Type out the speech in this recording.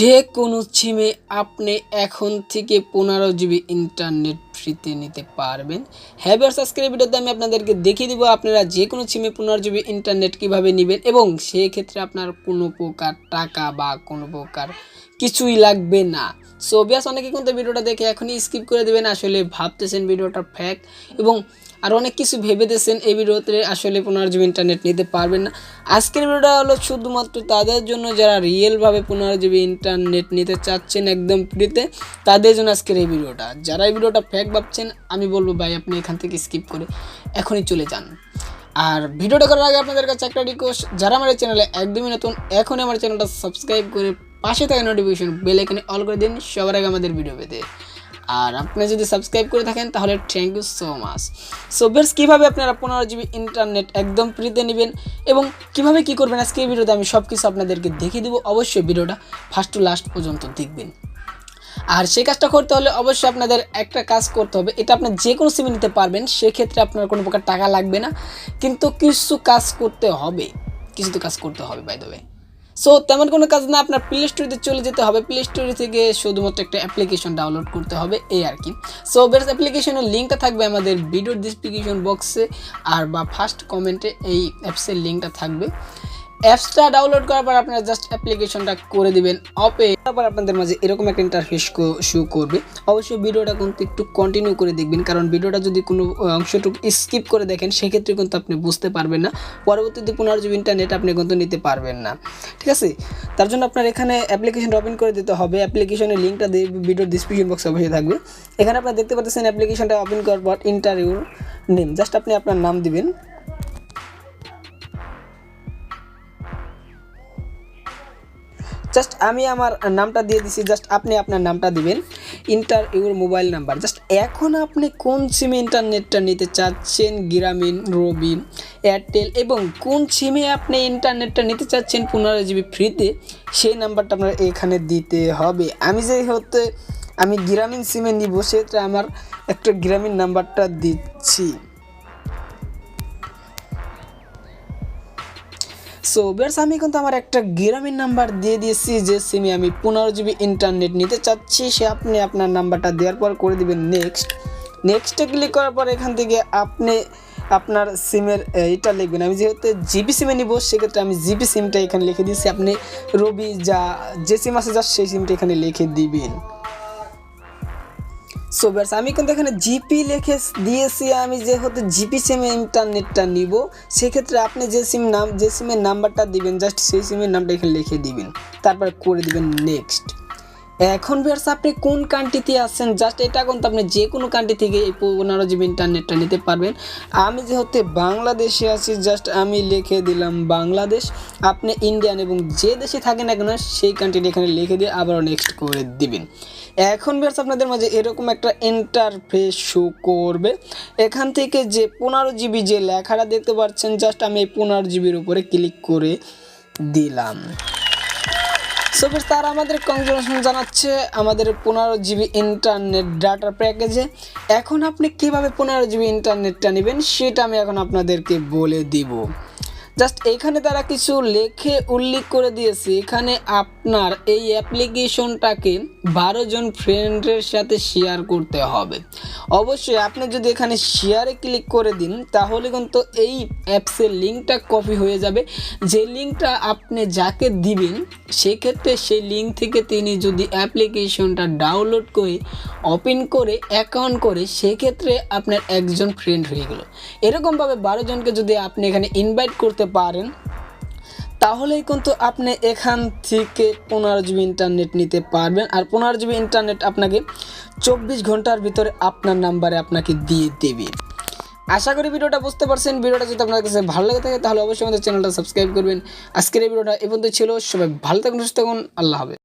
যে কোনো সিমে আপনি এখন থেকে 15 জিবি ইন্টারনেট ফ্রিতে নিতে পারবেন। হ্যাঁ ভিউয়ার্স, আজকের এই ভিডিওতে আমি আপনাদেরকে দেখিয়ে দিব আপনারা যে কোনো সিমে 15 জিবি ইন্টারনেট কীভাবে নেবেন এবং সেই ক্ষেত্রে আপনার কোনো প্রকার টাকা বা কোনো প্রকার কিছুই লাগবে না। সো ভিউয়ার্স, অনেকে কিন্তু ভিডিওটা দেখে এখনই স্কিপ করে দেবেন, আসলে ভাবতেছেন ভিডিওটা ফেক এবং আর অনেক কিছু ভেবেতেছেন এই ভিডিওতে আসলে 15 জিবি ইন্টারনেট নিতে পারবেন না। আজকের ভিডিওটা হলো শুধুমাত্র তাদের জন্য যারা রিয়েলভাবে 15 জিবি ইন্টারনেট নিতে চাচ্ছেন একদম ফ্রিতে, তাদের জন্য আজকের এই ভিডিওটা। যারা এই ভিডিওটা ফেক ভাবছেন, আমি বলবো ভাই আপনি এখান থেকে স্কিপ করে এখনই চলে যান। আর ভিডিওটা করার আগে আপনাদের কাছে একটা রিকোয়েস্ট, যারা আমার এই চ্যানেলে একদমই নতুন, এখনই আমার চ্যানেলটা সাবস্ক্রাইব করে পাশে থাকা নোটিফিকেশন বেল আইকনে অল করে দিন সবার আগে আমাদের ভিডিও পেতে। আর আপনি যদি সাবস্ক্রাইব করে থাকেন তাহলে thank you so much. So viewers, কীভাবে আপনারা 15 জিবি ইন্টারনেট একদম ফ্রিতে নেবেন এবং কীভাবে কী করবেন আজকে এই ভিডিওতে আমি সব কিছু আপনাদেরকে দেখিয়ে দেবো। অবশ্যই ভিডিওটা ফার্স্ট টু লাস্ট পর্যন্ত দেখবেন। আর সেই কাজটা করতে হলে অবশ্যই আপনাদের একটা কাজ করতে হবে, এটা আপনার যে কোনো সিমে নিতে পারবেন, সেক্ষেত্রে আপনার কোনো প্রকার টাকা লাগবে না, কিন্তু কিছু কাজ করতে হবে, কিছু তো কাজ করতে হবে বাই দ্য ওয়ে। সো তেমন কোনো কাজ না, আপনার প্লে স্টোরে চলে যেতে হবে, প্লে স্টোরে থেকে শুধুমাত্র একটা অ্যাপ্লিকেশন ডাউনলোড করতে হবে, এই আর কি। সো বেশ, অ্যাপ্লিকেশনের লিঙ্কটা থাকবে আমাদের ভিডিওর ডিসক্রিপশন বক্সে আর বা ফার্স্ট কমেন্টে এই অ্যাপসের লিঙ্কটা থাকবে। অ্যাপসটা ডাউনলোড করার পর আপনারা জাস্ট অ্যাপ্লিকেশনটা করে দিবেন ওপে, তারপর আপনাদের মাঝে এরকম একটা ইন্টারফেস শো করবে। অবশ্যই ভিডিওটা কিন্তু একটু কন্টিনিউ করে দেখবেন, কারণ ভিডিওটা যদি কোনো অংশটুকু স্কিপ করে দেখেন সেক্ষেত্রে কিন্তু আপনি বুঝতে পারবেন না, পরবর্তীতে 15 জিবি ইন্টারনেট আপনি কিন্তু নিতে পারবেন না, ঠিক আছে। তার জন্য আপনার এখানে অ্যাপ্লিকেশনটা ওপেন করে দিতে হবে। অ্যাপ্লিকেশনের লিঙ্কটা ভিডিওর ডিসক্রিপশন বক্সে অবশ্যই থাকবে। এখানে আপনারা দেখতে পাচ্ছেন অ্যাপ্লিকেশনটা ওপেন করার পর ইন্টারভিউ নেম, জাস্ট আপনি আপনার নাম দিবেন। জাস্ট আমি আমার নামটা দিয়ে দিছি, জাস্ট আপনি আপনার নামটা দিবেন, inter your mobile number. Just এখন আপনি কোন সিমে ইন্টারনেটটা নিতে চাচ্ছেন, গ্রামীণ, রবি, এয়ারটেল, এবং কোন সিমে আপনি ইন্টারনেটটা নিতে চাচ্ছেন 15 জিবি ফ্রিতে, সেই নাম্বারটা আপনার এখানে দিতে হবে। আমি গ্রামীণ সিমে নিব, সেটা আমার একটা গ্রামীণ নাম্বারটা দিচ্ছি। সো ভিউয়ার্স, আমি কিন্তু আমার একটা গ্রামীণ নাম্বার দিয়ে দিয়েছি, যে সিমে আমি 15 জিবি ইন্টারনেট নিতে চাচ্ছি, সে আপনি আপনার নাম্বারটা দেওয়ার পর করে দিবেন নেক্সটে ক্লিক করার পর এখান থেকে আপনি আপনার সিমের এটা লিখবেন। আমি যেহেতু জিবি সিমে নিব, সেক্ষেত্রে আমি জিবি সিমটা এখানে লিখে দিয়েছি। আপনি রবি যে সিম আছে জাস্ট সেই সিমটা এখানে লিখে দিবেন। সো ভিউয়ার্স, আমি কিন্তু এখানে জিপি লিখে দিয়েছি। আমি যেহেতু জিপি সিমে ইন্টারনেটটা নিব, সেক্ষেত্রে আপনি যে সিমের নাম্বারটা দিবেন জাস্ট সেই সিমের নামটা এখানে লিখে দিবেন, তারপর করে দিবেন নেক্সট। এখন ভিউয়ার্স, আপনি কোন কান্ট্রিতে আছেন জাস্ট এটা কিন্তু আপনি যে কোনো কান্ট্রি থেকে এই 15 জিবি ইন্টারনেটটা নিতে পারবেন। আমি যেহেতু বাংলাদেশে আছি, জাস্ট আমি লিখে দিলাম বাংলাদেশ। আপনি ইন্ডিয়ান এবং যে দেশে থাকেন না কেন সেই কান্ট্রিটা এখানে লিখে দিয়ে আবারও নেক্সট করে দিবেন। এখন ভিউয়ার্স, আপনাদের মাঝে এরকম একটা ইন্টারফেস শো করবে। এখান থেকে যে 15 জিবি যে লেখাটা দেখতে পাচ্ছেন, জাস্ট আমি এই 15 জিবির উপরে ক্লিক করে দিলাম। সো ভিউয়ার্স, তারা আমাদের কংগ্রেচুলেশন জানাচ্ছে আমাদের 15 জিবি ইন্টারনেট ডাটা প্যাকেজে। এখন আপনি কীভাবে 15 জিবি ইন্টারনেটটা নেবেন সেটা আমি এখন আপনাদেরকে বলে দিব। জাস্ট এখানে তারা কিছু লেখে উল্লেখ করে দিয়েছে, এখানে আপনার এই অ্যাপ্লিকেশনটাকে 12 জন ফ্রেন্ডের সাথে শেয়ার করতে হবে। অবশ্যই আপনি যদি এখানে শেয়ারে ক্লিক করে দিন, তাহলে কিন্তু এই অ্যাপসের লিঙ্কটা কপি হয়ে যাবে। যে লিঙ্কটা আপনি যাকে দিবেন, সেক্ষেত্রে সেই লিঙ্ক থেকে তিনি যদি অ্যাপ্লিকেশনটা ডাউনলোড করে ওপেন করে অ্যাকাউন্ট করে, সেক্ষেত্রে আপনার একজন ফ্রেন্ড হয়ে গেল। এরকমভাবে 12 জনকে যদি আপনি এখানে ইনভাইট করতে পারেন, তাহলেই কিন্তু আপনি এখান থেকে 15 জিবি ইন্টারনেট নিতে পারবেন। আর 15 জিবি ইন্টারনেট আপনাকে 24 ঘন্টার ভিতরে আপনার নাম্বারে আপনাকে দিয়ে দেবে। আশা করি ভিডিওটা বুঝতে পারছেন। ভিডিওটা যদি আপনার কাছে ভালো লাগে থাকে তাহলে অবশ্যই আমাদের চ্যানেলটা সাবস্ক্রাইব করবেন। আজকের এই ভিডিওটা এই পর্যন্ত ছিল। সবাই ভালো থাকুন, সুস্থ থাকুন, আল্লাহ হাফেজ।